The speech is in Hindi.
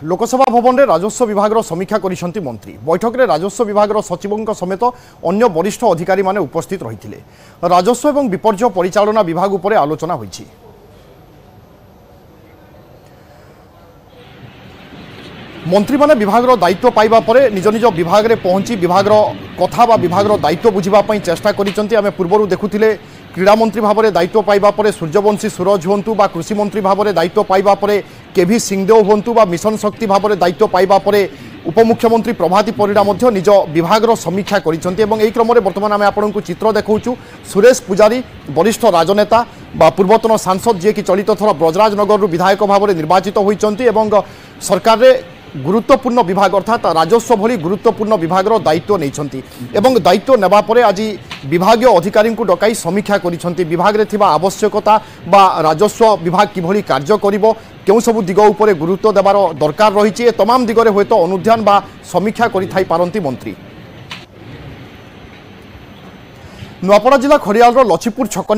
लोकसभा भवन में राजस्व विभाग समीक्षा करिसेंती मंत्री। बैठक में राजस्व विभाग सचिवों समेत अन्य वरिष्ठ अधिकारी माने उपस्थित रही। राजस्व और विपर्यय परिचालना विभाग उपर आलोचना होईछि। मंत्री माने विभाग दायित्व पाइबा परे निज निज विभाग में पहुंची विभाग कथा बा विभाग दायित्व बुझापी चेष्टा करिसेंती। आमे पूर्वरु देखुथिले क्रीड़ा मंत्री भाव में दायित्व पाइबा परे सूर्यवंशी सूरज हुंतु बा कृषि मंत्री भाव में दायित्व पाइबा परे केभी सिंहदेव हुंतु बा मिशन शक्ति भाव में दायित्व पाइबा परे उपमुख्यमंत्री प्रभाती परिडा मध्य निज विभाग समीक्षा करिसेंती। एवं एही क्रम में वर्तमान आमे आपनकु चित्र देखाउछु। सुरेश पुजारी वरिष्ठ राजनेता बा पूर्वतन सांसद जे कि चलित थर ब्रजराजनगर विधायक भाव में निर्वाचित होइचंती एवं सरकार रे गुरुत्वपूर्ण विभाग अर्थात राजस्व भली गुरुत्वपूर्ण विभाग दायित्व नहीं एवं दायित्व नेबा परे आज विभाग अधिकारी को डकाई समीक्षा करिसेंती। विभाग रे थिबा आवश्यकता बा राजस्व विभाग किभली कार्य करिवो केउ सबु दिग उपरे गुरुत्व देबार दरकार रही है तमाम दिगरे होयतो अनुध्यान बा समीक्षा करिथाई पारंती मंत्री। नुआपड़ा जिला खड़ियाल लछीपुर छक